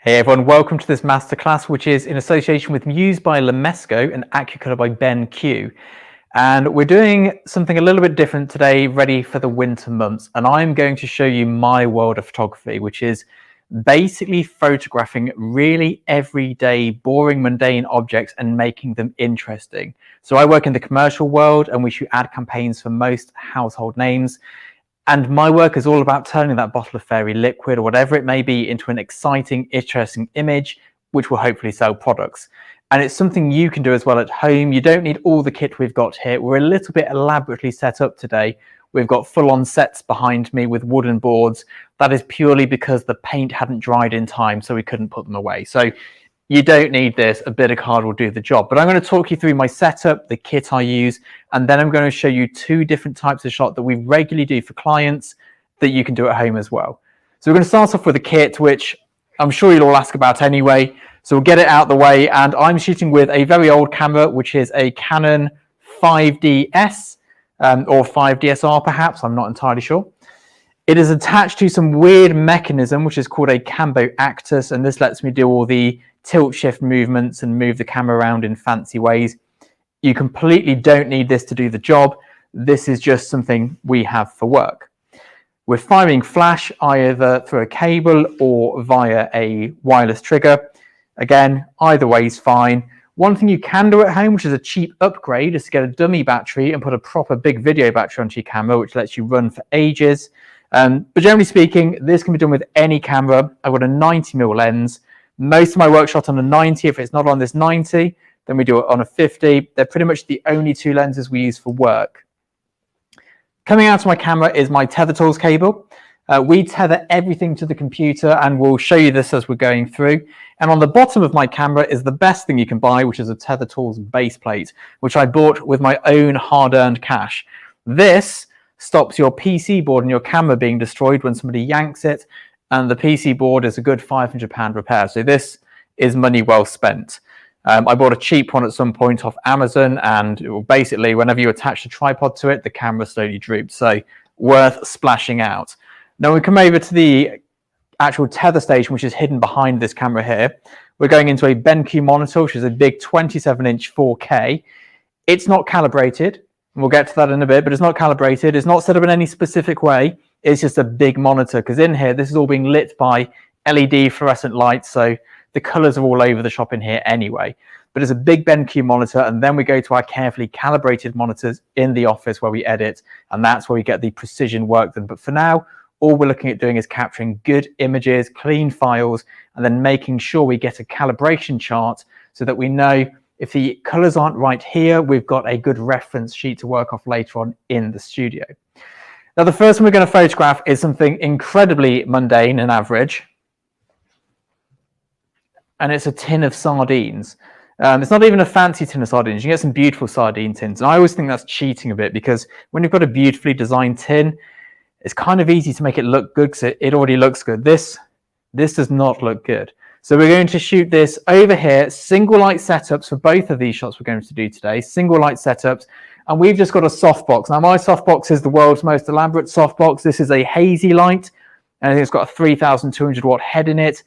Hey everyone, welcome to this masterclass, which is in association with Muse by Lemesco and Accucolor by Ben Q. And we're doing something a little bit different today, ready for the winter months. And I'm going to show you my world of photography, which is basically photographing really everyday, boring, mundane objects and making them interesting. So I work in the commercial world and we shoot ad campaigns for most household names. And my work is all about turning that bottle of fairy liquid or whatever it may be into an exciting, interesting image, which will hopefully sell products. And it's something you can do as well at home. You don't need all the kit we've got here. We're a little bit elaborately set up today. We've got full-on sets behind me with wooden boards. That is purely because the paint hadn't dried in time, so we couldn't put them away. So you don't need this. A bit of card will do the job. But I'm going to talk you through my setup, the kit I use, and then I'm going to show you two different types of shot that we regularly do for clients that you can do at home as well. So we're going to start off with a kit, which I'm sure you'll all ask about anyway. So we'll get it out of the way. And I'm shooting with a very old camera, which is a Canon 5DS or 5DSR perhaps. I'm not entirely sure. It is attached to some weird mechanism, which is called a cambo actus. And this lets me do all the tilt shift movements and move the camera around in fancy ways. You completely don't need this to do the job. This is just something we have for work. We're firing flash either through a cable or via a wireless trigger. Again, either way is fine. One thing you can do at home, which is a cheap upgrade, is to get a dummy battery and put a proper big video battery onto your camera, which lets you run for ages. But generally speaking, this can be done with any camera. I've got a 90mm lens. Most of my work shot on a 90. If it's not on this 90, then we do it on a 50. They're pretty much the only two lenses we use for work. Coming out of my camera is my Tether Tools cable. We tether everything to the computer, and we'll show you this as we're going through. And on the bottom of my camera is the best thing you can buy, which is a Tether Tools base plate, which I bought with my own hard-earned cash. This stops your PC board and your camera being destroyed when somebody yanks it. And the PC board is a good £500 repair. So this is money well spent. I bought a cheap one at some point off Amazon, and basically whenever you attach the tripod to it, the camera slowly droops. So worth splashing out. Now we come over to the actual tether station, which is hidden behind this camera here. We're going into a BenQ monitor, which is a big 27-inch 4K. It's not calibrated. And we'll get to that in a bit, but it's not calibrated. It's not set up in any specific way. It's just a big monitor, because in here, this is all being lit by LED fluorescent lights, so the colors are all over the shop in here anyway. But it's a big BenQ monitor, and then we go to our carefully calibrated monitors in the office where we edit, and that's where we get the precision work done. But for now, all we're looking at doing is capturing good images, clean files, and then making sure we get a calibration chart so that we know if the colors aren't right here, we've got a good reference sheet to work off later on in the studio. Now, the first one we're going to photograph is something incredibly mundane and average. And it's a tin of sardines. It's not even a fancy tin of sardines. You can get some beautiful sardine tins. And I always think that's cheating a bit, because when you've got a beautifully designed tin, it's kind of easy to make it look good because it already looks good. This does not look good. So we're going to shoot this over here, single light setups for both of these shots we're going to do today, single light setups, and we've just got a softbox. Now my softbox is the world's most elaborate softbox. This is a hazy light, and it's got a 3,200 watt head in it.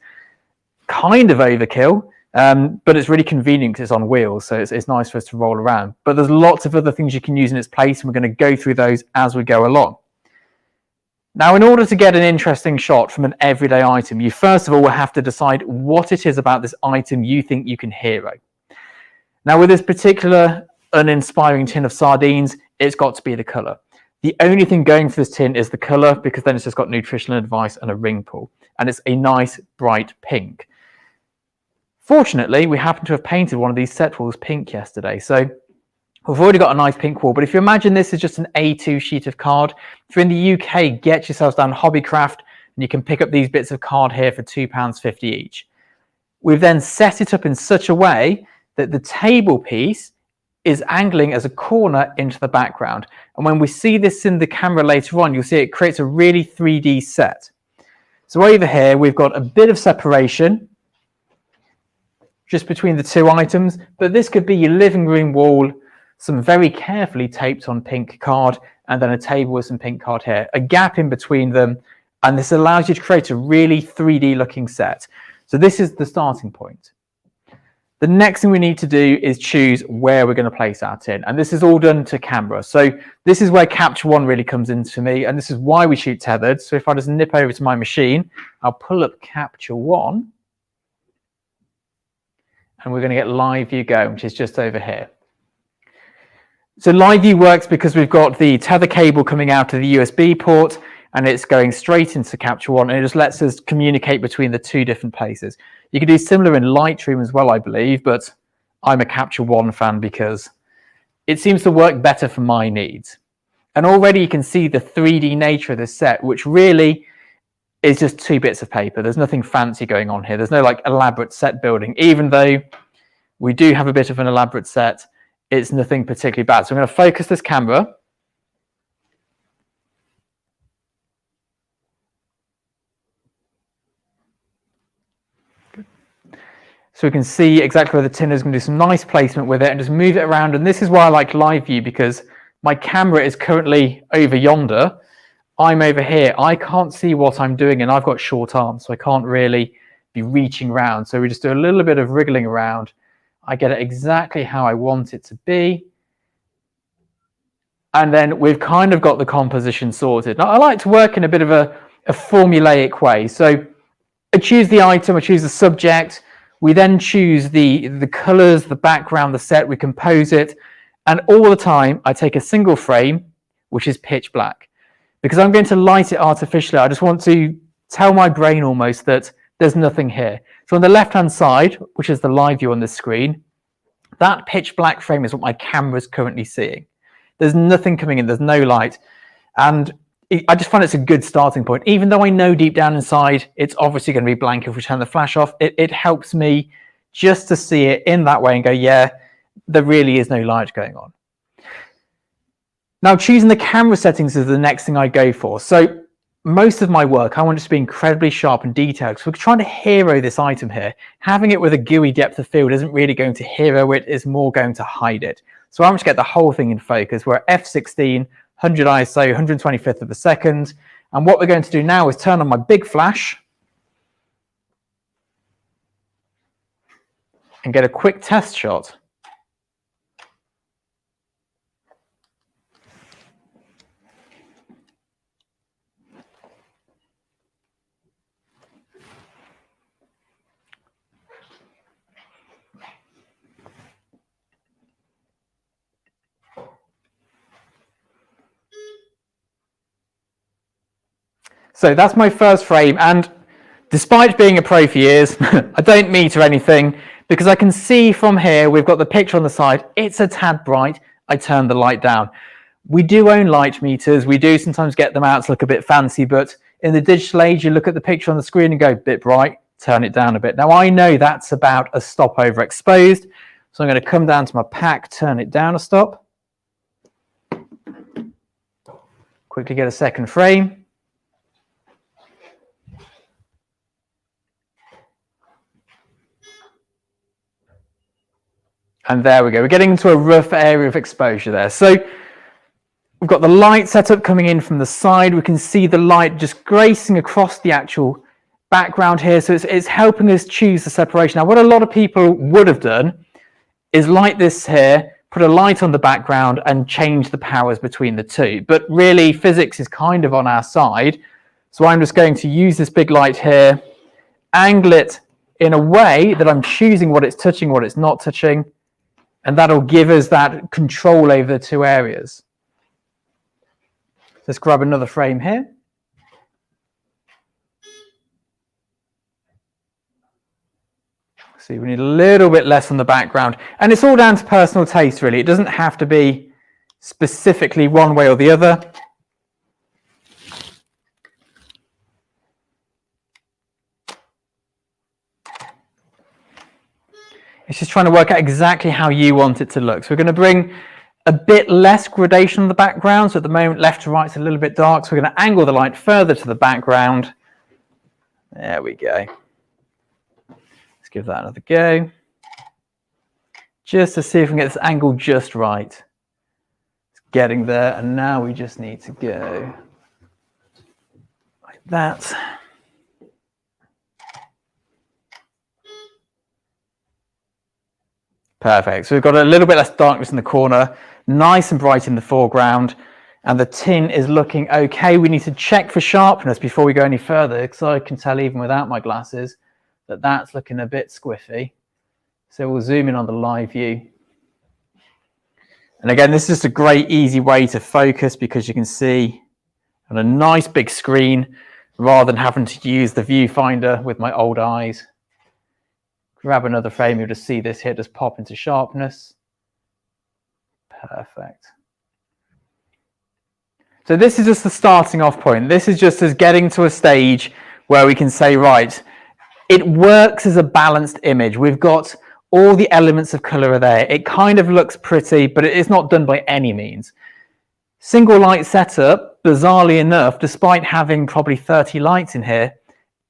Kind of overkill, but it's really convenient because it's on wheels, so it's nice for us to roll around. But there's lots of other things you can use in its place, and we're going to go through those as we go along. Now, in order to get an interesting shot from an everyday item, you first of all will have to decide what it is about this item you think you can hero. Now, with this particular uninspiring tin of sardines, it's got to be the color. The only thing going for this tin is the color, because then it's just got nutritional advice and a ring pull, and it's a nice bright pink. Fortunately, we happen to have painted one of these set walls pink yesterday, so we've already got a nice pink wall. But if you imagine this is just an A2 sheet of card, if you're in the UK, get yourselves down Hobbycraft, and you can pick up these bits of card here for £2.50 each. We've then set it up in such a way that the table piece is angling as a corner into the background. And when we see this in the camera later on, you'll see it creates a really 3D set. So over here, we've got a bit of separation just between the two items, but this could be your living room wall, some very carefully taped on pink card, and then a table with some pink card here, a gap in between them, and this allows you to create a really 3D looking set. So this is the starting point. The next thing we need to do is choose where we're going to place our tin. And this is all done to camera. So this is where Capture One really comes into me. And this is why we shoot tethered. So if I just nip over to my machine, I'll pull up Capture One. And we're going to get live view going, which is just over here. So live view works because we've got the tether cable coming out of the USB port and it's going straight into Capture One, and it just lets us communicate between the two different places. You can do similar in Lightroom as well, I believe, but I'm a Capture One fan because it seems to work better for my needs. And already you can see the 3D nature of this set, which really is just 2 bits of paper. There's nothing fancy going on here. There's no like elaborate set building, even though we do have a bit of an elaborate set. It's nothing particularly bad. So I'm going to focus this camera. So we can see exactly where the tin is. Going to do some nice placement with it and just move it around. And this is why I like live view, because my camera is currently over yonder. I'm over here. I can't see what I'm doing, and I've got short arms, so I can't really be reaching around. So we just do a little bit of wriggling around. I get it exactly how I want it to be. And then we've kind of got the composition sorted. Now, I like to work in a bit of a formulaic way. So I choose the item, I choose the subject. We then choose the colors, the background, the set, we compose it. And all the time, I take a single frame, which is pitch black. Because I'm going to light it artificially, I just want to tell my brain almost that there's nothing here. So on the left-hand side, which is the live view on this screen, that pitch black frame is what my camera is currently seeing. There's nothing coming in, there's no light. And I just find it's a good starting point. Even though I know deep down inside, it's obviously going to be blank if we turn the flash off, it helps me just to see it in that way and go, yeah, there really is no light going on. Now, choosing the camera settings is the next thing I go for. So most of my work, I want it to be incredibly sharp and detailed. So we're trying to hero this item here. Having it with a GUI depth of field isn't really going to hero it, it's more going to hide it. So I'm just get the whole thing in focus. We're at f16, 100 ISO, 125th of a second. And what we're going to do now is turn on my big flash and get a quick test shot. So that's my first frame, and despite being a pro for years, I don't meter anything because I can see from here, we've got the picture on the side, it's a tad bright, I turn the light down. We do own light meters, we do sometimes get them out to look a bit fancy, but in the digital age, you look at the picture on the screen and go, bit bright, turn it down a bit. Now I know that's about a stop overexposed, so I'm going to come down to my pack, turn it down a stop. Quickly get a second frame. And there we go. We're getting into a rough area of exposure there. So we've got the light setup coming in from the side. We can see the light just gracing across the actual background here. So it's helping us choose the separation. Now, what a lot of people would have done is light this here, put a light on the background and change the powers between the two. But really, physics is kind of on our side. So I'm just going to use this big light here, angle it in a way that I'm choosing what it's touching, what it's not touching. And that'll give us that control over the two areas. Let's grab another frame here. See, we need a little bit less on the background. And it's all down to personal taste, really. It doesn't have to be specifically one way or the other. It's just trying to work out exactly how you want it to look. So we're going to bring a bit less gradation on the background. So at the moment, left to right is a little bit dark. So we're going to angle the light further to the background. There we go. Let's give that another go. Just to see if we can get this angle just right. It's getting there. And now we just need to go like that. Perfect. So we've got a little bit less darkness in the corner, nice and bright in the foreground, and the tin is looking okay. We need to check for sharpness before we go any further, because I can tell even without my glasses that that's looking a bit squiffy. So we'll zoom in on the live view. And again, this is just a great, easy way to focus because you can see on a nice big screen rather than having to use the viewfinder with my old eyes. Grab another frame, you'll just see this here just pop into sharpness. Perfect. So this is just the starting off point. This is just us getting to a stage where we can say, right, it works as a balanced image. We've got all the elements of color are there. It kind of looks pretty, but it's not done by any means. Single light setup, bizarrely enough, despite having probably 30 lights in here,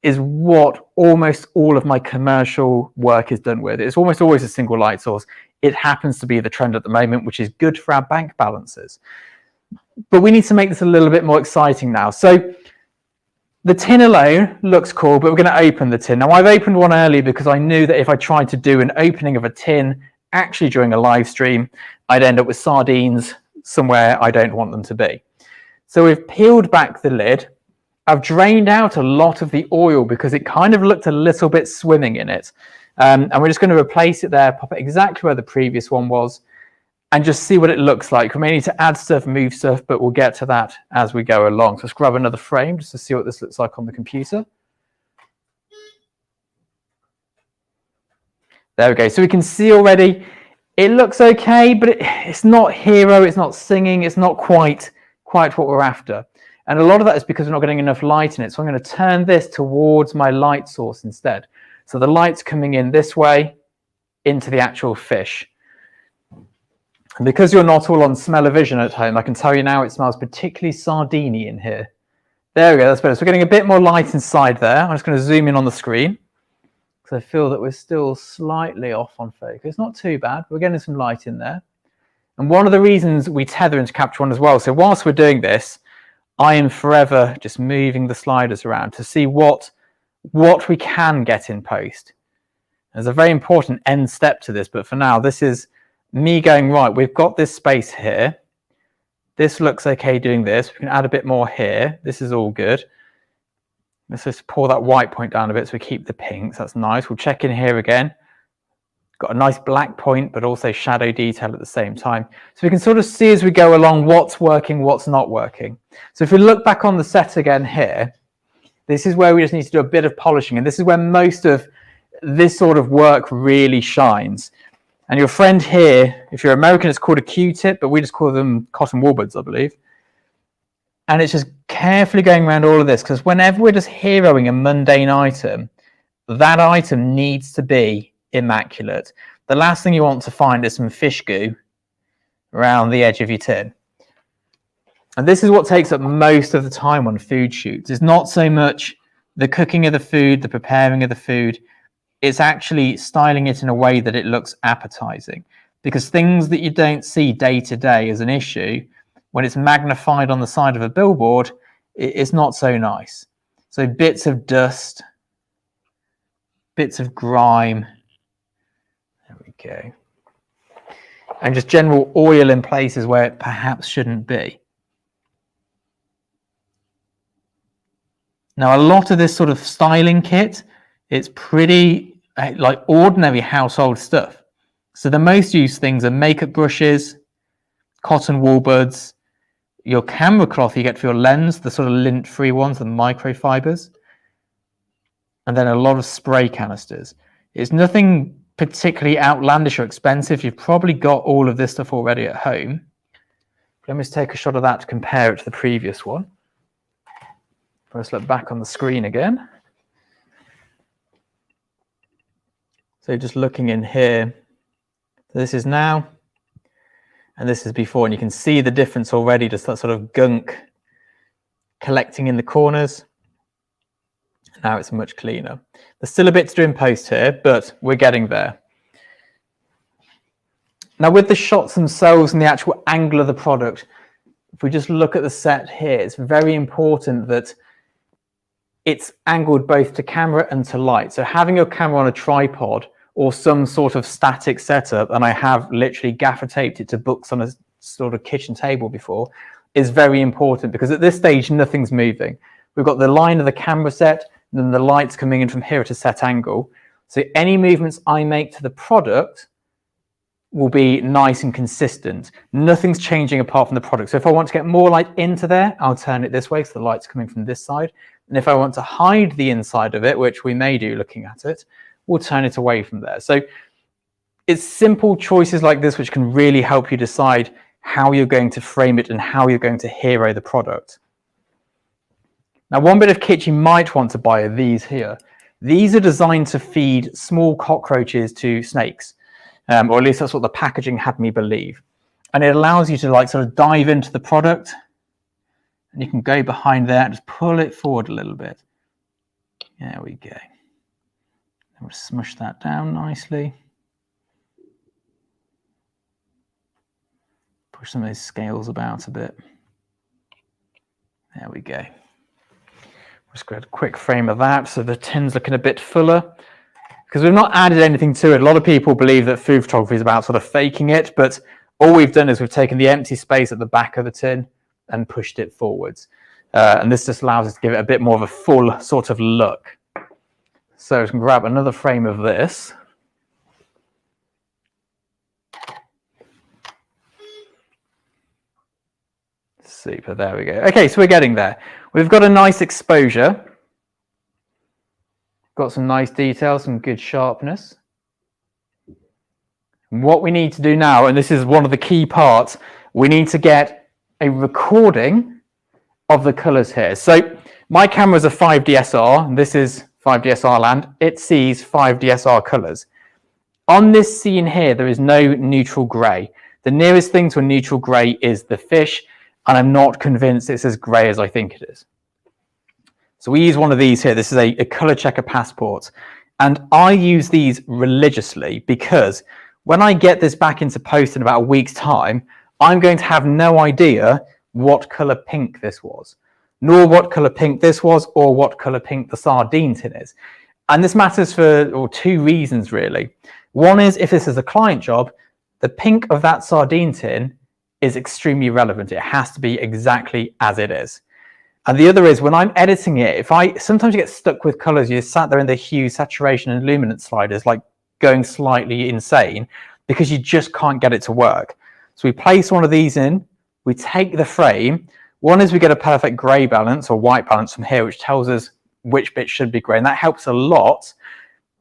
is what almost all of my commercial work is done with. It's almost always a single light source. It happens to be the trend at the moment, which is good for our bank balances. But we need to make this a little bit more exciting now. So the tin alone looks cool, but we're going to open the tin. Now, I've opened one earlier because I knew that if I tried to do an opening of a tin actually during a live stream, I'd end up with sardines somewhere I don't want them to be. So we've peeled back the lid. I've drained out a lot of the oil because it kind of looked a little bit swimming in it. And we're just going to replace it there, pop it exactly where the previous one was, and just see what it looks like. We may need to add stuff, move stuff, but we'll get to that as we go along. So let's grab another frame just to see what this looks like on the computer. There we go. So we can see already it looks okay, but it's not hero, it's not singing, it's not quite what we're after. And a lot of that is because we're not getting enough light in it. So I'm going to turn this towards my light source instead. So the light's coming in this way into the actual fish. And because you're not all on smell-o-vision at home, I can tell you now it smells particularly sardine-y in here. There we go, that's better. So we're getting a bit more light inside there. I'm just going to zoom in on the screen because I feel that we're still slightly off on focus. Not too bad. We're getting some light in there. And one of the reasons we tether into Capture One as well, so whilst we're doing this, I am forever just moving the sliders around to see what we can get in post. There's a very important end step to this, but for now, this is me going, right, we've got this space here. This looks okay doing this. We can add a bit more here. This is all good. Let's just pour that white point down a bit so we keep the pinks. That's nice. We'll check in here again. Got a nice black point, but also shadow detail at the same time. So we can sort of see as we go along what's working, what's not working. So if we look back on the set again here, this is where we just need to do a bit of polishing. And this is where most of this sort of work really shines. And your friend here, if you're American, it's called a Q-tip, but we just call them cotton wool buds, I believe. And it's just carefully going around all of this, because whenever we're just heroing a mundane item, that item needs to be immaculate. The last thing you want to find is some fish goo around the edge of your tin. And this is what takes up most of the time on food shoots. It's not so much the cooking of the food, the preparing of the food. It's actually styling it in a way that it looks appetizing. Because things that you don't see day to day as an issue, when it's magnified on the side of a billboard, it's not so nice. So bits of dust, bits of grime, there we go. And just general oil in places where it perhaps shouldn't be. Now, a lot of this sort of styling kit, it's pretty like ordinary household stuff. So the most used things are makeup brushes, cotton wool buds, your camera cloth you get for your lens, the sort of lint-free ones, the microfibers, and then a lot of spray canisters. It's nothing particularly outlandish or expensive. You've probably got all of this stuff already at home. Let me just take a shot of that to compare it to the previous one. Let's look back on the screen again. So just looking in here, this is now, and this is before, and you can see the difference already, just that sort of gunk collecting in the corners. Now it's much cleaner. There's still a bit to do in post here, but we're getting there. Now with the shots themselves and the actual angle of the product, if we just look at the set here, it's very important that it's angled both to camera and to light. So having your camera on a tripod or some sort of static setup, and I have literally gaffer taped it to books on a sort of kitchen table before, is very important, because at this stage nothing's moving. We've got the line of the camera set, and then the lights coming in from here at a set angle. So any movements I make to the product will be nice and consistent. Nothing's changing apart from the product. So if I want to get more light into there, I'll turn it this way, so the light's coming from this side. And if I want to hide the inside of it, which we may do looking at it, we'll turn it away from there. So it's simple choices like this which can really help you decide how you're going to frame it and how you're going to hero the product. Now, one bit of kit you might want to buy are these here. These are designed to feed small cockroaches to snakes, or at least that's what the packaging had me believe. And it allows you to like sort of dive into the product, and you can go behind there and just pull it forward a little bit. There we go. And we'll smush that down nicely. Push some of those scales about a bit. There we go. Just got a quick frame of that, so the tin's looking a bit fuller, because we've not added anything to it. A lot of people believe that food photography is about sort of faking it, but all we've done is we've taken the empty space at the back of the tin and pushed it forwards. And this just allows us to give it a bit more of a full sort of look. So I can grab another frame of this. Super, there we go. Okay, so we're getting there. We've got a nice exposure. Got some nice detail, some good sharpness. And what we need to do now, and this is one of the key parts, we need to get a recording of the colors here. So my camera is a 5DSR, and this is 5DSR land. It sees 5DSR colors. On this scene here, there is no neutral gray. The nearest thing to a neutral gray is the fish, and I'm not convinced it's as grey as I think it is. So we use one of these here. This is a color checker passport. And I use these religiously because when I get this back into post in about a week's time, I'm going to have no idea what color pink this was, nor what color pink this was, or what color pink the sardine tin is. And this matters for two reasons, really. One is if this is a client job, the pink of that sardine tin is extremely relevant. It has to be exactly as it is. And the other is when I'm editing it, sometimes you get stuck with colors, you're sat there in the hue, saturation, and luminance sliders, like going slightly insane because you just can't get it to work. So we place one of these in, we take the frame. One is we get a perfect gray balance or white balance from here, which tells us which bit should be gray, and that helps a lot.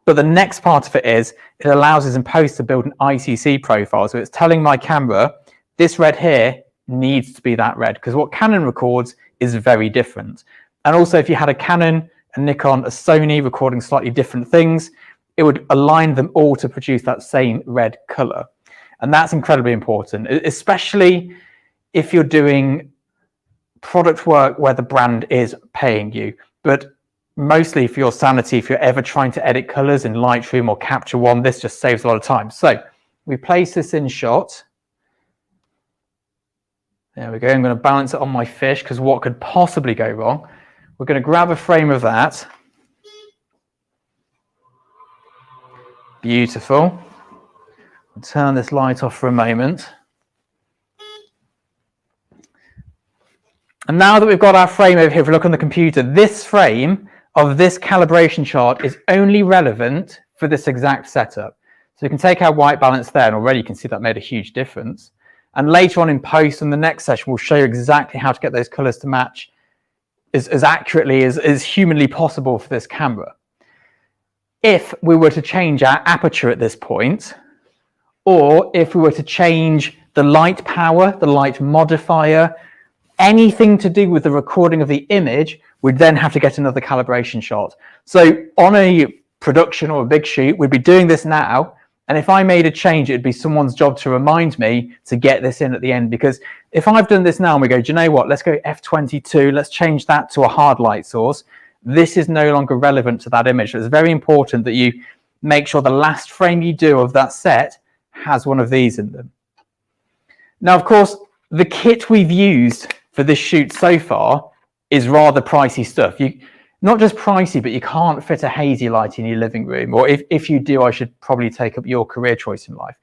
But the next part of it is it allows us in post to build an ICC profile. So it's telling my camera, this red here needs to be that red, because what Canon records is very different. And also if you had a Canon, a Nikon, a Sony recording slightly different things, it would align them all to produce that same red color. And that's incredibly important, especially if you're doing product work where the brand is paying you. But mostly for your sanity, if you're ever trying to edit colors in Lightroom or Capture One, this just saves a lot of time. So we place this in shot. There we go. I'm going to balance it on my fish because what could possibly go wrong? We're going to grab a frame of that. Beautiful. I'll turn this light off for a moment. And now that we've got our frame over here, if we look on the computer, this frame of this calibration chart is only relevant for this exact setup. So you can take our white balance there, and already you can see that made a huge difference. And later on in post, in the next session, we'll show you exactly how to get those colors to match as accurately as humanly possible for this camera. If we were to change our aperture at this point, or if we were to change the light power, the light modifier, anything to do with the recording of the image, we'd then have to get another calibration shot. So on a production or a big shoot, we'd be doing this now. And if I made a change, it'd be someone's job to remind me to get this in at the end. Because if I've done this now and we go, do you know what, let's go F22, let's change that to a hard light source. This is no longer relevant to that image. So it's very important that you make sure the last frame you do of that set has one of these in them. Now, of course, the kit we've used for this shoot so far is rather pricey stuff. not just pricey, but you can't fit a hazy light in your living room. Or if you do, I should probably take up your career choice in life.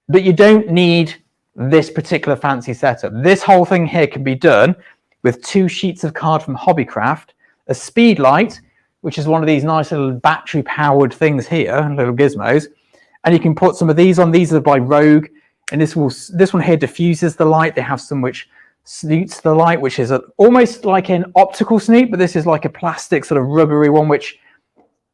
But you don't need this particular fancy setup. This whole thing here can be done with 2 sheets of card from Hobbycraft, a speed light, which is one of these nice little battery powered things here, little gizmos, and you can put some of these on. These are by Rogue, and this one here diffuses the light. They have some which snoots the light, which is almost like an optical snoot, but this is like a plastic sort of rubbery one, which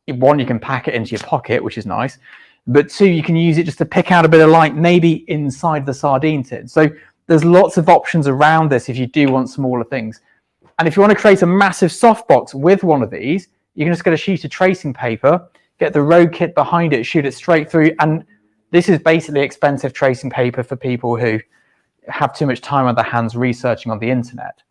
one, you can pack it into your pocket, which is nice, but 2, you can use it just to pick out a bit of light, maybe inside the sardine tin. So there's lots of options around this if you do want smaller things. And if you want to create a massive softbox with one of these, you can just get a sheet of tracing paper, get the Rogue kit behind it, shoot it straight through. And this is basically expensive tracing paper for people who have too much time on their hands researching on the internet.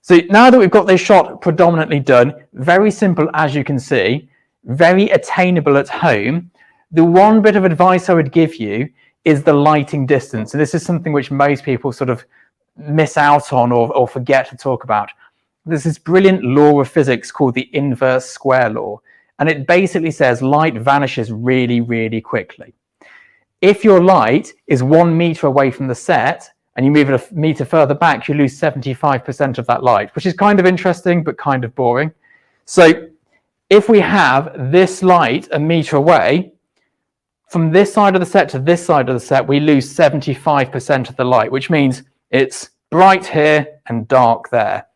So now that we've got this shot predominantly done, very simple as you can see, very attainable at home, the one bit of advice I would give you is the lighting distance. And this is something which most people sort of miss out on or forget to talk about. There's this brilliant law of physics called the inverse square law. And it basically says light vanishes really, really quickly. If your light is 1 meter away from the set and you move it a meter further back, you lose 75% of that light, which is kind of interesting, but kind of boring. So if we have this light a meter away, from this side of the set to this side of the set, we lose 75% of the light, which means it's bright here and dark there.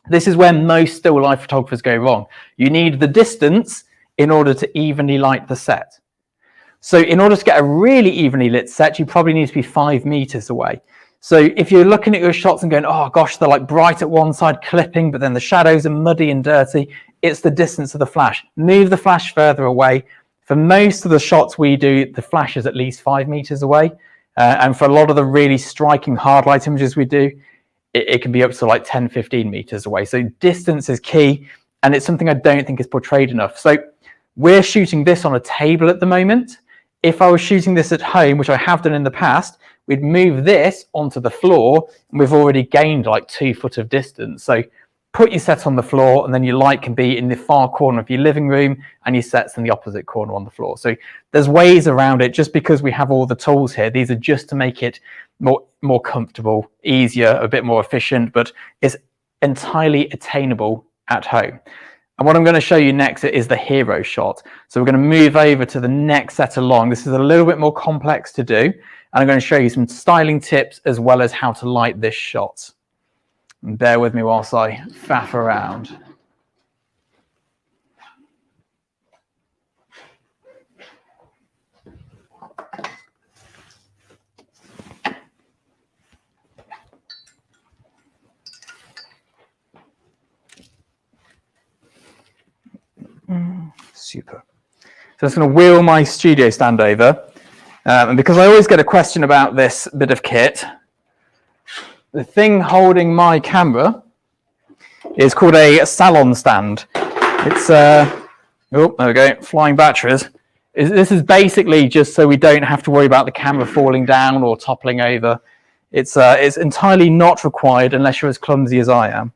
This is where most still life photographers go wrong. You need the distance in order to evenly light the set. So in order to get a really evenly lit set, you probably need to be 5 meters away. So if you're looking at your shots and going, oh gosh, they're like bright at one side clipping, but then the shadows are muddy and dirty, it's the distance of the flash. Move the flash further away. For most of the shots we do, the flash is at least 5 meters away. And for a lot of the really striking hard light images we do, it can be up to like 10, 15 meters away. So distance is key, and it's something I don't think is portrayed enough. So we're shooting this on a table at the moment. If I was shooting this at home, which I have done in the past, we'd move this onto the floor, and we've already gained like 2 foot of distance. So put your set on the floor, and then your light can be in the far corner of your living room, and your set's in the opposite corner on the floor. So there's ways around it. Just because we have all the tools here, these are just to make it more comfortable, easier, a bit more efficient, but it's entirely attainable at home. And what I'm going to show you next is the hero shot. So we're going to move over to the next set along. This is a little bit more complex to do, and I'm going to show you some styling tips as well as how to light this shot. And bear with me whilst I faff around. Super. So I'm just going to wheel my studio stand over. And because I always get a question about this bit of kit, the thing holding my camera is called a salon stand. It's, oh, there we go, flying batteries. This is basically just so we don't have to worry about the camera falling down or toppling over. It's entirely not required unless you're as clumsy as I am.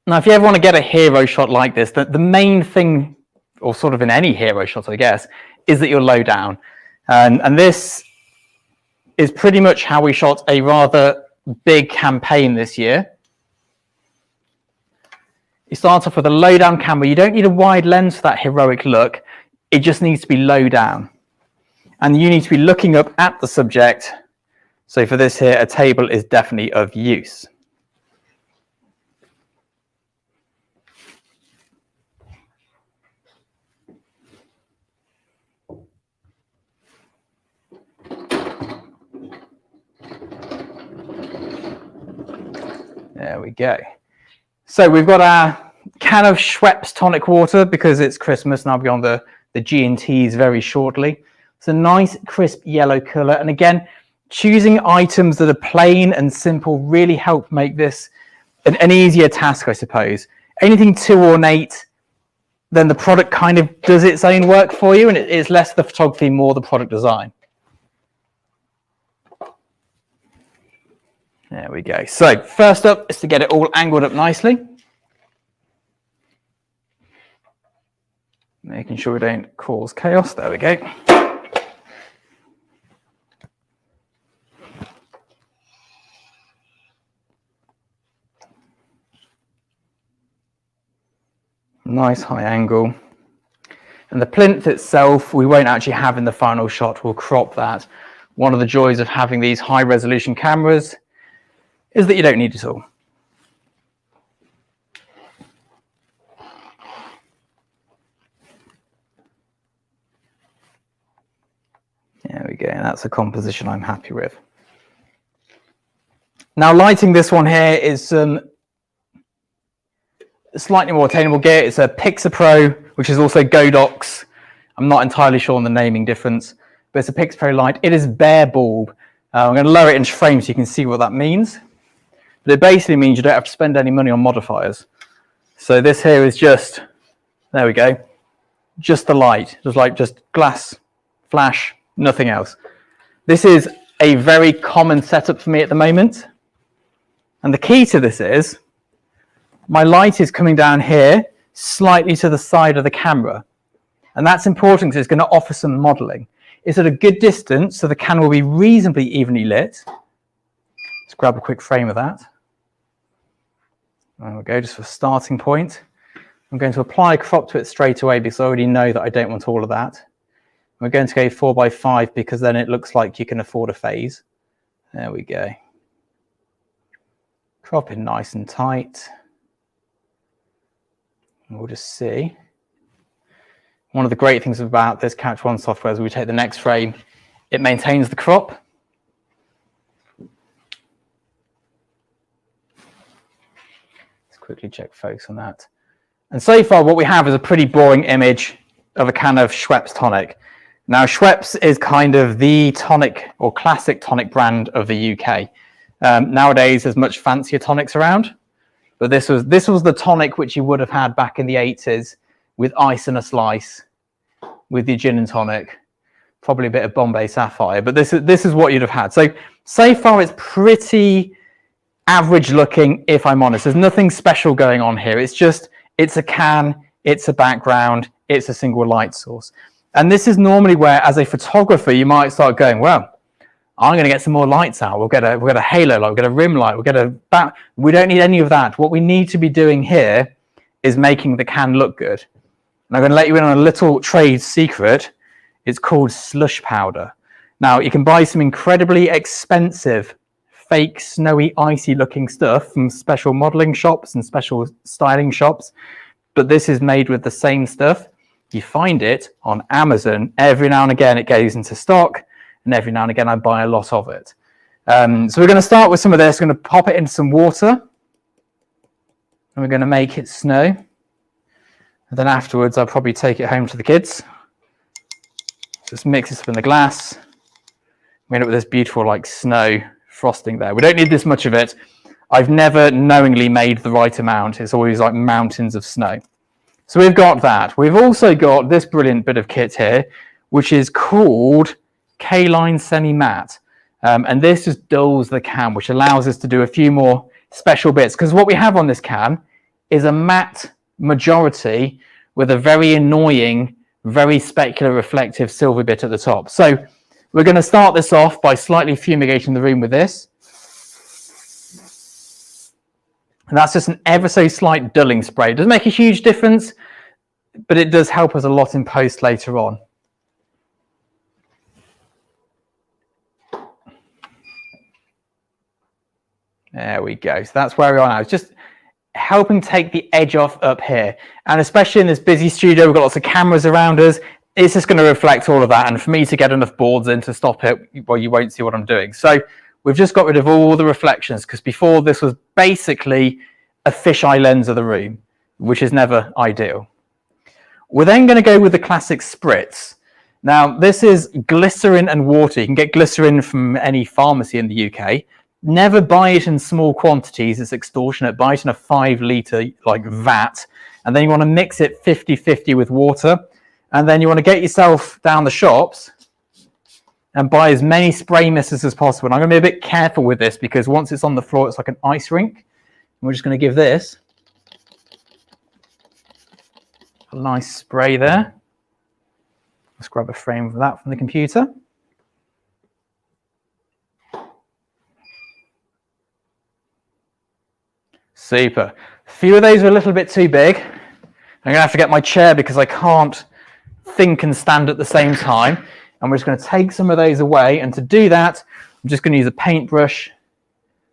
Now, if you ever want to get a hero shot like this, the main thing, or sort of in any hero shot, I guess, is that you're low down. And this is pretty much how we shot a rather big campaign this year. You start off with a low down camera. You don't need a wide lens for that heroic look. It just needs to be low down. And you need to be looking up at the subject. So for this here, a table is definitely of use. There we go. So we've got our can of Schweppes tonic water because it's Christmas and I'll be on the G&Ts very shortly. It's a nice crisp yellow colour, and again, choosing items that are plain and simple really help make this an easier task, I suppose. Anything too ornate, then the product kind of does its own work for you, and it's less the photography, more the product design. There we go. So first up is to get it all angled up nicely. Making sure we don't cause chaos. There we go. Nice high angle. And the plinth itself, we won't actually have in the final shot. We'll crop that. One of the joys of having these high resolution cameras is that you don't need it all. There we go, and that's a composition I'm happy with. Now lighting this one here is slightly more attainable gear. It's a Pixar Pro, which is also Godox. I'm not entirely sure on the naming difference, but it's a Pixar Pro light. It is bare bulb. I'm going to lower it into frame so you can see what that means. But it basically means you don't have to spend any money on modifiers. So this here is just, there we go, just the light, just glass, flash, nothing else. This is a very common setup for me at the moment. And the key to this is, my light is coming down here, slightly to the side of the camera. And that's important because it's going to offer some modeling. It's at a good distance, so the can will be reasonably evenly lit. Let's grab a quick frame of that. There we go, just for a starting point. I'm going to apply a crop to it straight away because I already know that I don't want all of that. We're going to go 4:5 because then it looks like you can afford a phase. There we go. Crop it nice and tight. We'll just see. One of the great things about this Catch One software is we take the next frame, it maintains the crop. Let's quickly check focus on that. And so far what we have is a pretty boring image of a can of Schweppes tonic. Now Schweppes is kind of the tonic or classic tonic brand of the UK. Nowadays there's much fancier tonics around. But this was the tonic which you would have had back in the 80s with ice and a slice, with your gin and tonic, probably a bit of Bombay Sapphire. But this is what you'd have had. So far it's pretty average looking, if I'm honest. There's nothing special going on here. It's a can, it's a background, it's a single light source. And this is normally where, as a photographer, you might start going, well, I'm going to get some more lights out. We'll get a halo light, we'll get a rim light, we'll get a back. We don't need any of that. What we need to be doing here is making the can look good. And I'm going to let you in on a little trade secret. It's called slush powder. Now, you can buy some incredibly expensive, fake, snowy, icy looking stuff from special modeling shops and special styling shops. But this is made with the same stuff. You find it on Amazon. Every now and again, it goes into stock. And every now and again I buy a lot of it. So we're going to start with some of this. We're going to pop it into some water. And we're going to make it snow. And then afterwards I'll probably take it home to the kids. Just mix this up in the glass. We end up with this beautiful like snow frosting there. We don't need this much of it. I've never knowingly made the right amount. It's always like mountains of snow. So we've got that. We've also got this brilliant bit of kit here, which is called K-Line Semi-Matte. And this just dulls the can, which allows us to do a few more special bits. Because what we have on this can is a matte majority with a very annoying, very specular reflective silver bit at the top. So we're going to start this off by slightly fumigating the room with this. And that's just an ever so slight dulling spray. It doesn't make a huge difference, but it does help us a lot in post later on. There we go. So that's where we are now. It's just helping take the edge off up here. And especially in this busy studio, we've got lots of cameras around us. It's just going to reflect all of that. And for me to get enough boards in to stop it, well, you won't see what I'm doing. So we've just got rid of all the reflections because before this was basically a fisheye lens of the room, which is never ideal. We're then going to go with the classic spritz. Now, this is glycerin and water. You can get glycerin from any pharmacy in the UK. Never buy it in small quantities. It's extortionate. Buy it in a 5-litre like vat. And then you want to mix it 50-50 with water. And then you want to get yourself down the shops and buy as many spray misters as possible. And I'm going to be a bit careful with this because once it's on the floor, it's like an ice rink. And we're just going to give this a nice spray there. Let's grab a frame of that from the computer. Super. A few of those are a little bit too big. I'm going to have to get my chair because I can't think and stand at the same time. And we're just going to take some of those away. And to do that, I'm just going to use a paintbrush.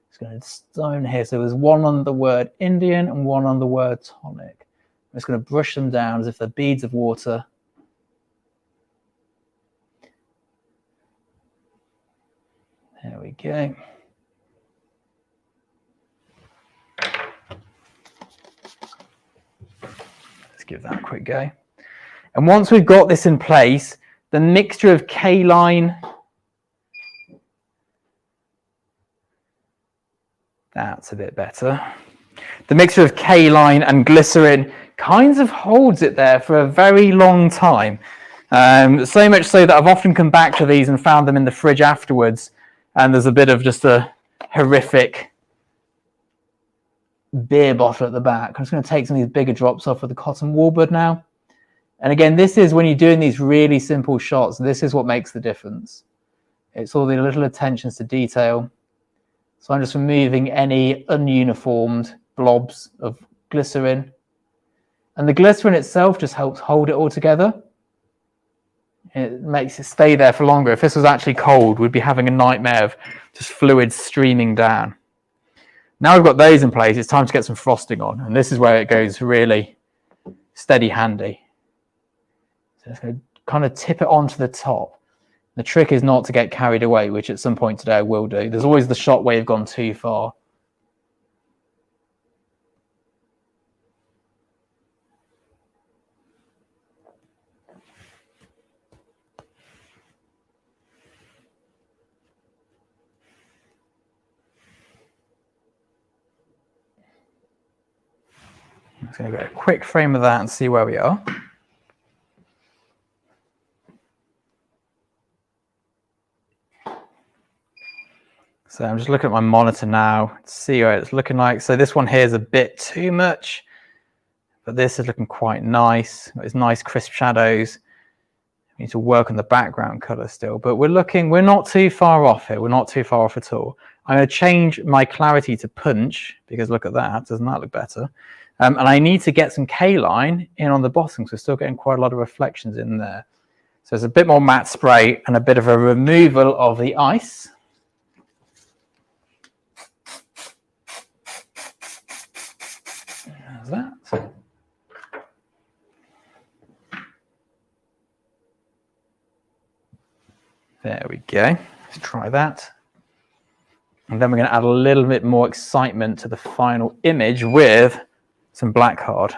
Just going to stone here. So there's one on the word Indian and one on the word tonic. I'm just going to brush them down as if they're beads of water. There we go. Let's give that a quick go. And once we've got this in place, the mixture of K-line, that's a bit better. The mixture of K-line and glycerin kind of holds it there for a very long time. So much so that I've often come back to these and found them in the fridge afterwards. And there's a bit of just a horrific beer bottle at the back. I'm just going to take some of these bigger drops off with the cotton warbird now. And again, this is when you're doing these really simple shots, this is what makes the difference. It's all the little attentions to detail. So I'm just removing any ununiformed blobs of glycerin. And the glycerin itself just helps hold it all together. It makes it stay there for longer. If this was actually cold, we'd be having a nightmare of just fluid streaming down. Now we've got those in place, it's time to get some frosting on. And this is where it goes really steady handy. So just going to kind of tip it onto the top. The trick is not to get carried away, which at some point today I will do. There's always the shot where you've gone too far. I'm just going to get a quick frame of that and see where we are. So I'm just looking at my monitor now to see what it's looking like. So this one here is a bit too much, but this is looking quite nice. It's nice crisp shadows. We need to work on the background color still, but we're not too far off here. We're not too far off at all. I'm going to change my clarity to punch because look at that. Doesn't that look better? And I need to get some K-line in on the bottom because we're still getting quite a lot of reflections in there. So there's a bit more matte spray and a bit of a removal of the ice. How's that? There we go. Let's try that. And then we're going to add a little bit more excitement to the final image with some black card.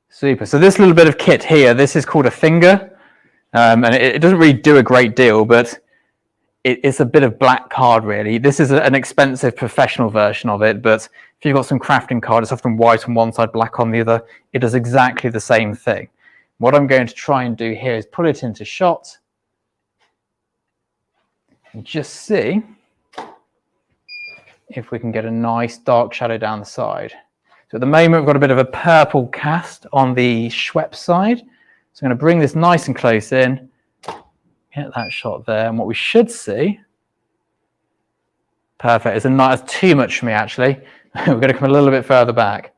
Super. So this little bit of kit here, this is called a finger. And it doesn't really do a great deal, but it's a bit of black card really. This is an expensive professional version of it, but if you've got some crafting card, it's often white on one side, black on the other. It does exactly the same thing. What I'm going to try and do here is pull it into shot and just see if we can get a nice dark shadow down the side. So at the moment, we've got a bit of a purple cast on the Schweppes side. So I'm going to bring this nice and close in, get that shot there. And what we should see, perfect, it's it's too much for me actually. We're going to come a little bit further back.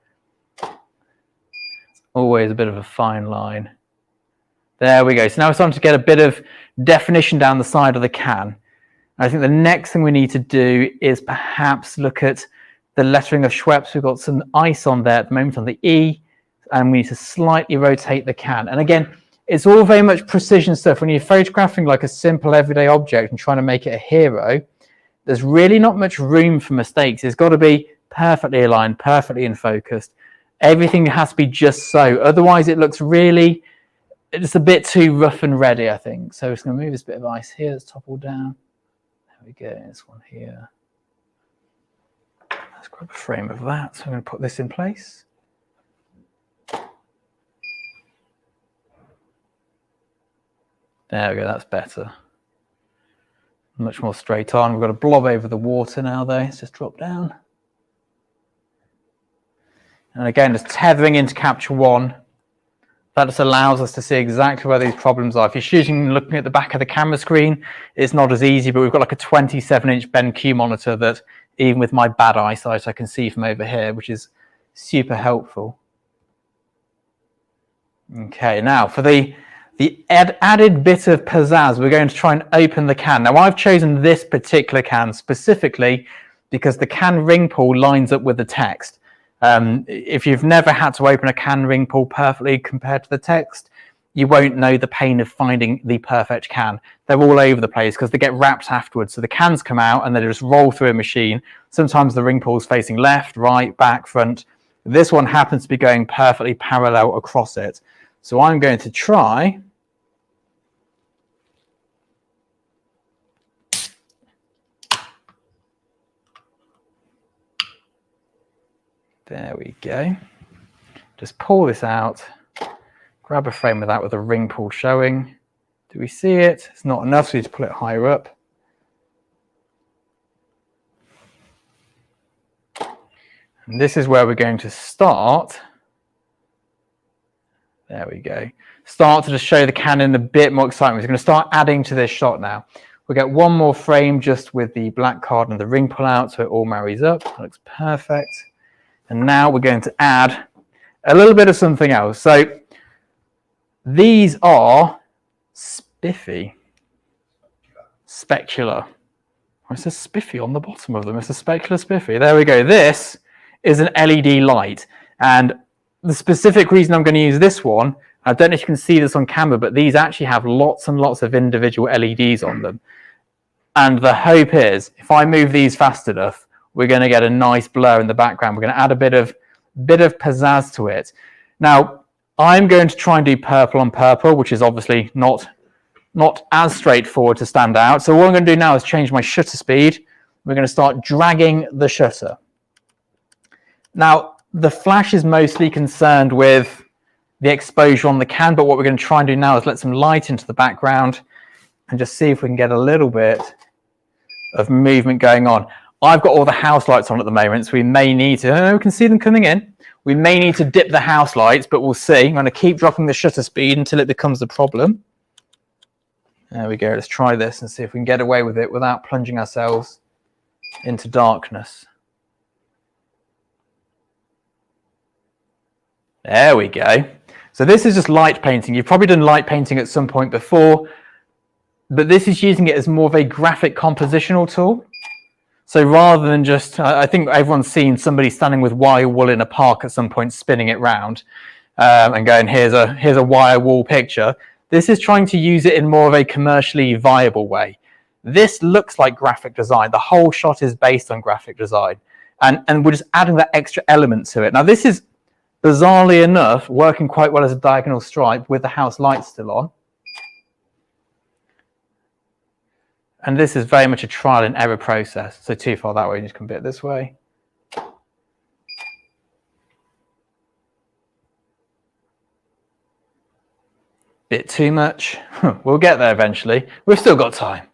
It's always a bit of a fine line. There we go. So now it's time to get a bit of definition down the side of the can. I think the next thing we need to do is perhaps look at the lettering of Schweppes. We've got some ice on there at the moment on the E, and we need to slightly rotate the can. And again, it's all very much precision stuff. When you're photographing like a simple everyday object and trying to make it a hero, there's really not much room for mistakes. It's got to be perfectly aligned, perfectly in focus. Everything has to be just so. Otherwise, it looks really, it's a bit too rough and ready, I think. So we're just going to move this bit of ice here. Let's topple down. There we go. This one here. Let's grab a frame of that. So I'm going to put this in place. There we go, that's better. Much more straight on. We've got a blob over the water now though. Let's just drop down. And again, just tethering into capture one. That just allows us to see exactly where these problems are. If you're shooting looking at the back of the camera screen, it's not as easy, but we've got like a 27-inch BenQ monitor that even with my bad eyesight, I can see from over here, which is super helpful. Okay, now for the added bit of pizzazz, we're going to try and open the can. Now I've chosen this particular can specifically because the can ring pull lines up with the text. If you've never had to open a can ring pull perfectly compared to the text, you won't know the pain of finding the perfect can. They're all over the place because they get wrapped afterwards. So the cans come out and they just roll through a machine. Sometimes the ring pull's facing left, right, back, front. This one happens to be going perfectly parallel across it. So I'm going to try there we go. Just pull this out, grab a frame of that with a ring pull showing. Do we see it? It's not enough, so you need to pull it higher up. And this is where we're going to start. There we go. Start to just show the can in a bit more excitement. We're going to start adding to this shot now. We'll get one more frame just with the black card and the ring pull out so it all marries up. That looks perfect. And now we're going to add a little bit of something else. So these are spiffy, specular. It says spiffy on the bottom of them. It's a specular spiffy. There we go. This is an LED light. And the specific reason I'm going to use this one, I don't know if you can see this on camera, but these actually have lots and lots of individual LEDs on them. And the hope is, if I move these fast enough, we're going to get a nice blur in the background. We're going to add a bit of pizzazz to it. Now, I'm going to try and do purple on purple, which is obviously not as straightforward to stand out. So what I'm going to do now is change my shutter speed. We're going to start dragging the shutter. Now, the flash is mostly concerned with the exposure on the can, but what we're going to try and do now is let some light into the background and just see if we can get a little bit of movement going on. I've got all the house lights on at the moment, so we may need to, we can see them coming in. We may need to dip the house lights, but we'll see. I'm going to keep dropping the shutter speed until it becomes a problem. There we go. Let's try this and see if we can get away with it without plunging ourselves into darkness. There we go. So this is just light painting. You've probably done light painting at some point before, but this is using it as more of a graphic compositional tool. So rather than just, I think everyone's seen somebody standing with wire wool in a park at some point, spinning it round and going, here's a wire wool picture. This is trying to use it in more of a commercially viable way. This looks like graphic design. The whole shot is based on graphic design. And we're just adding that extra element to it. Now this is, bizarrely enough, working quite well as a diagonal stripe with the house lights still on. And this is very much a trial and error process. So too far that way, you just come a bit this way. Bit too much. We'll get there eventually. We've still got time.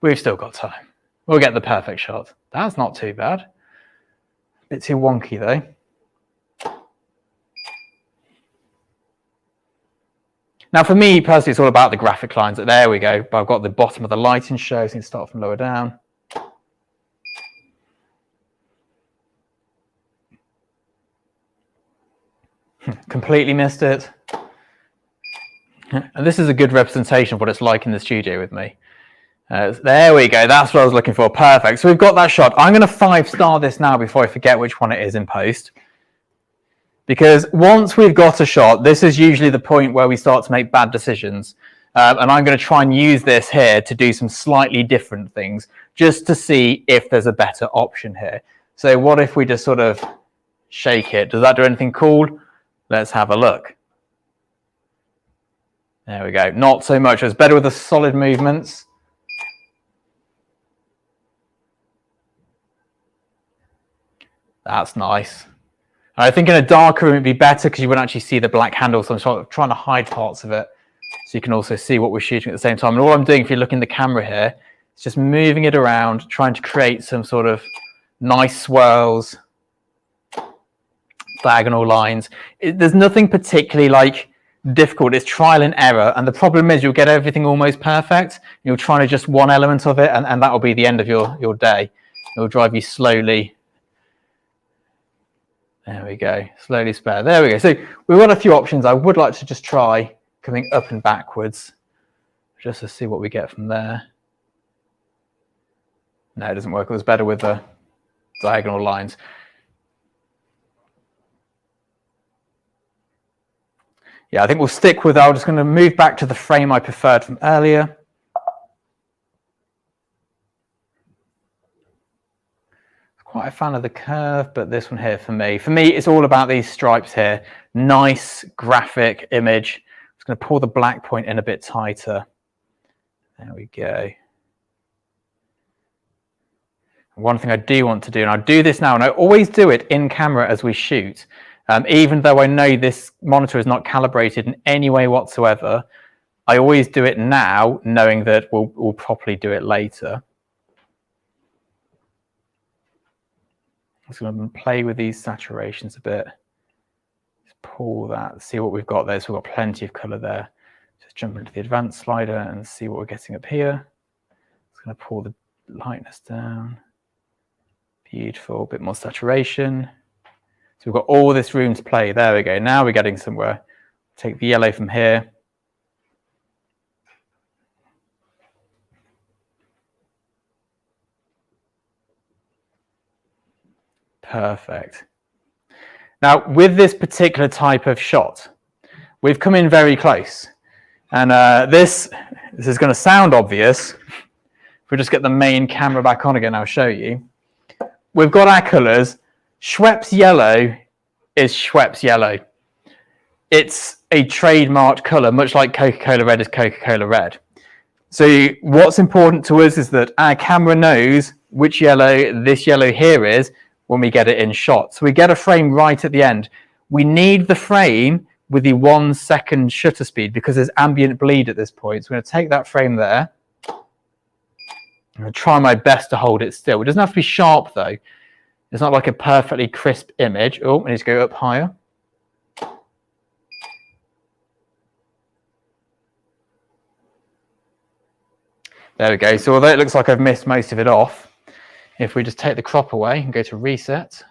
We've still got time. We'll get the perfect shot. That's not too bad. Bit too wonky though. Now for me personally, it's all about the graphic lines. There we go. But I've got the bottom of the lighting show, so you can start from lower down. Completely missed it. And this is a good representation of what it's like in the studio with me. There we go. That's what I was looking for. Perfect. So we've got that shot. I'm going to 5-star this now before I forget which one it is in post. Because once we've got a shot, this is usually the point where we start to make bad decisions. And I'm going to try and use this here to do some slightly different things, just to see if there's a better option here. So what if we just sort of shake it? Does that do anything cool? Let's have a look. There we go. Not so much. It's better with the solid movements. That's nice. I think in a darker room it'd be better because you wouldn't actually see the black handle, so I'm sort of trying to hide parts of it. so you can also see what we're shooting at the same time. And all I'm doing, if you look in the camera here, is just moving it around, trying to create some sort of nice swirls, diagonal lines. There's nothing particularly like difficult. It's trial and error, and the problem is you'll get everything almost perfect. You'll try to just one element of it, and that will be the end of your day. It will drive you slowly. There we go, slowly spare. There we go. So we've got a few options. I would like to just try coming up and backwards just to see what we get from there. No, it doesn't work. It was better with the diagonal lines. Yeah, I think we'll stick with that. I'm just going to move back to the frame I preferred from earlier. Quite a fan of the curve, but this one here for me, it's all about these stripes here. Nice graphic image. I'm just going to pull the black point in a bit tighter. There we go. One thing I do want to do, and I do this now, and I always do it in camera as we shoot, even though I know this monitor is not calibrated in any way whatsoever, I always do it now, knowing that we'll properly do it later. I'm just going to play with these saturations a bit. Just pull that, see what we've got there. So we've got plenty of color there. Just jump into the advanced slider and see what we're getting up here. Just going to pull the lightness down. Beautiful, a bit more saturation. So we've got all this room to play. There we go. Now we're getting somewhere. Take the yellow from here. Perfect. Now, with this particular type of shot, we've come in very close. And this is going to sound obvious. If we just get the main camera back on again, I'll show you. We've got our colors. Schweppes yellow is Schweppes yellow. It's a trademarked color, much like Coca-Cola red is Coca-Cola red. So what's important to us is that our camera knows which yellow this yellow here is when we get it in shot. So we get a frame right at the end. We need the frame with the 1 second shutter speed because there's ambient bleed at this point. So I'm going to take that frame there. I'm going to try my best to hold it still. It doesn't have to be sharp though. It's not like a perfectly crisp image. Oh, I need to go up higher. There we go. So although it looks like I've missed most of it off, if we just take the crop away and go to reset.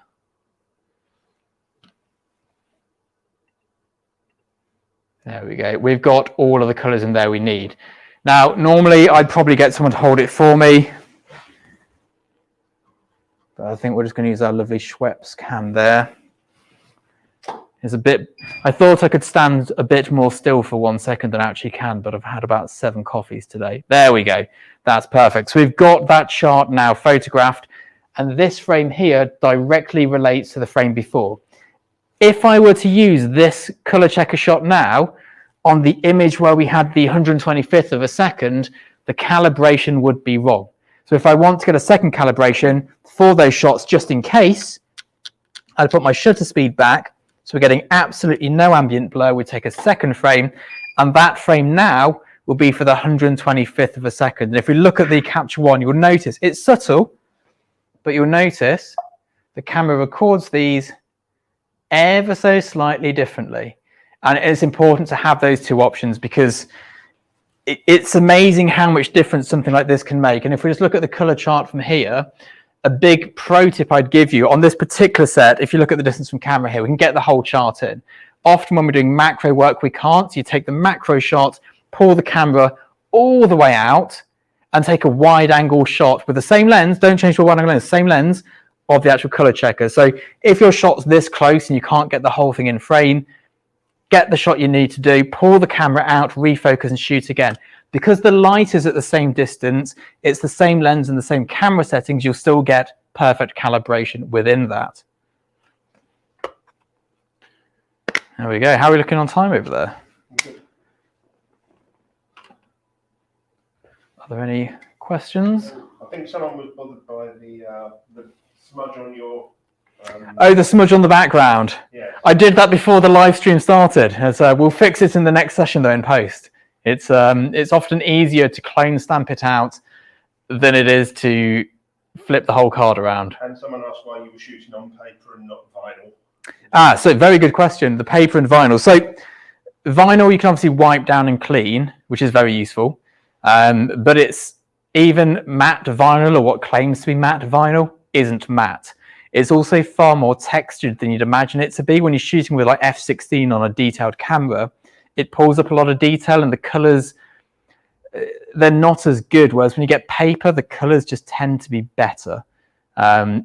There we go. We've got all of the colors in there we need. Now, normally I'd probably get someone to hold it for me. But I think we're just going to use our lovely Schweppes cam there. It's a bit, I thought I could stand a bit more still for 1 second than I actually can, but I've had about 7 coffees today. There we go. That's perfect. So we've got that chart now photographed, and this frame here directly relates to the frame before. If I were to use this color checker shot now on the image where we had the 125th of a second, the calibration would be wrong. So if I want to get a second calibration for those shots, just in case, I'd put my shutter speed back. So we're getting absolutely no ambient blur. We take a second frame, and that frame now will be for the 125th of a second. And if we look at the capture one, you'll notice it's subtle, but you'll notice the camera records these ever so slightly differently. And it's important to have those two options because it's amazing how much difference something like this can make. And if we just look at the color chart from here, a big pro tip I'd give you on this particular set, if you look at the distance from camera here, we can get the whole chart in. Often when we're doing macro work, we can't. So you take the macro shot, pull the camera all the way out, and take a wide angle shot with the same lens. Don't change your wide angle lens, same lens of the actual color checker. So if your shot's this close and you can't get the whole thing in frame, get the shot you need to do, pull the camera out, refocus and shoot again. Because the light is at the same distance, it's the same lens and the same camera settings, you'll still get perfect calibration within that. There we go. How are we looking on time over there? Good. Are there any questions? I think someone was bothered by the smudge on your... Oh, the smudge on the background. Yeah. I did that before the live stream started. We'll fix it in the next session though in post. It's often easier to clone stamp it out than it is to flip the whole card around. And someone asked why you were shooting on paper and not vinyl. So very good question, the paper and vinyl. So vinyl you can obviously wipe down and clean, which is very useful. But it's even matte vinyl, or what claims to be matte vinyl, isn't matte. It's also far more textured than you'd imagine it to be. When you're shooting with like f/16 on a detailed camera, it pulls up a lot of detail and the colors, they're not as good. Whereas when you get paper, the colors just tend to be better.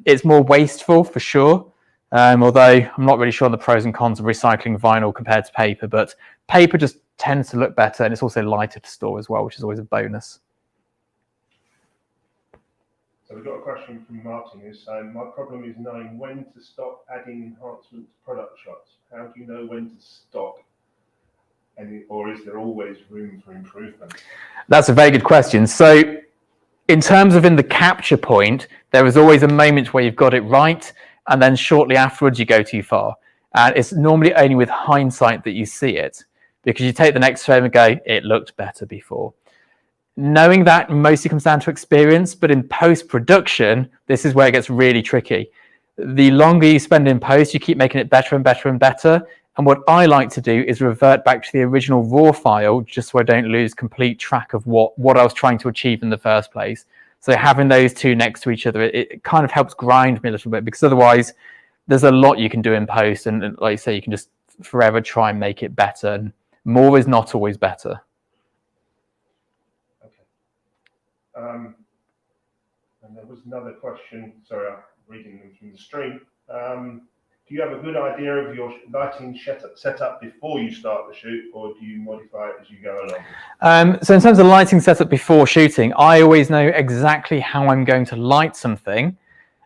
It's more wasteful for sure. Although I'm not really sure on the pros and cons of recycling vinyl compared to paper, but paper just tends to look better, and it's also lighter to store as well, which is always a bonus. So we've got a question from Martin who's saying, my problem is knowing when to stop adding enhancement to product shots. How do you know when to stop? Or is there always room for improvement? That's a very good question. So in terms of in the capture point, there is always a moment where you've got it right, and then shortly afterwards you go too far. And it's normally only with hindsight that you see it, because you take the next frame and go, it looked better before. Knowing that mostly comes down to experience, but in post-production, this is where it gets really tricky. The longer you spend in post, you keep making it better and better and better. And what I like to do is revert back to the original raw file, just so I don't lose complete track of what I was trying to achieve in the first place. So having those two next to each other, it kind of helps grind me a little bit, because otherwise there's a lot you can do in post. And like you say, you can just forever try and make it better. And more is not always better. Okay. And there was another question, sorry, I'm reading them from the stream. Do you have a good idea of your lighting setup before you start the shoot, or do you modify it as you go along? So in terms of lighting setup before shooting, I always know exactly how I'm going to light something,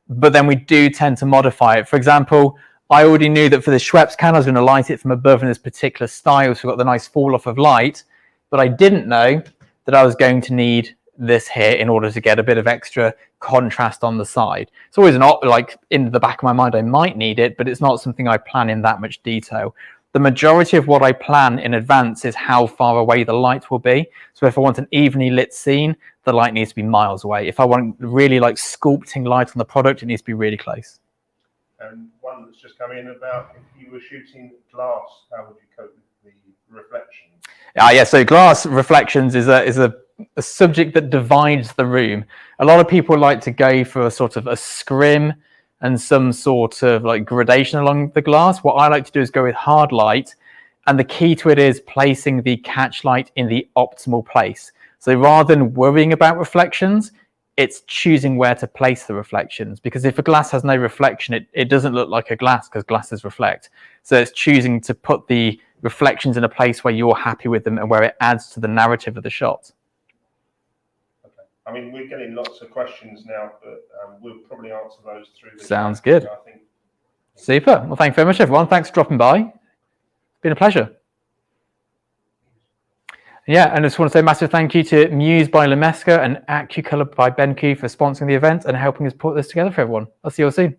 but then we do tend to modify it. For example, I already knew that for the Schweppes can, I was going to light it from above in this particular style, so we've got the nice fall off of light, but I didn't know that I was going to need this here in order to get a bit of extra contrast on the side. It's always like in the back of my mind I might need it, but it's not something I plan in that much detail. The majority of what I plan in advance is how far away the light will be. So if I want an evenly lit scene, the light needs to be miles away. If I want really like sculpting light on the product, it needs to be really close. And one that's just come in about, if you were shooting glass, how would you cope with the reflection? Yeah, so glass reflections is a subject that divides the room. A lot of people like to go for a sort of a scrim and some sort of like gradation along the glass. What I like to do is go with hard light, and the key to it is placing the catch light in the optimal place. So rather than worrying about reflections, it's choosing where to place the reflections, because if a glass has no reflection, it doesn't look like a glass, because glasses reflect. So it's choosing to put the reflections in a place where you're happy with them and where it adds to the narrative of the shot. I mean, we're getting lots of questions now, but we'll probably answer those through the Sounds good. I think. Super. Well, thank you very much, everyone. Thanks for dropping by. It's been a pleasure. Yeah, and I just want to say a massive thank you to Muse by Leicester and AccuColor by BenQ for sponsoring the event and helping us put this together for everyone. I'll see you all soon.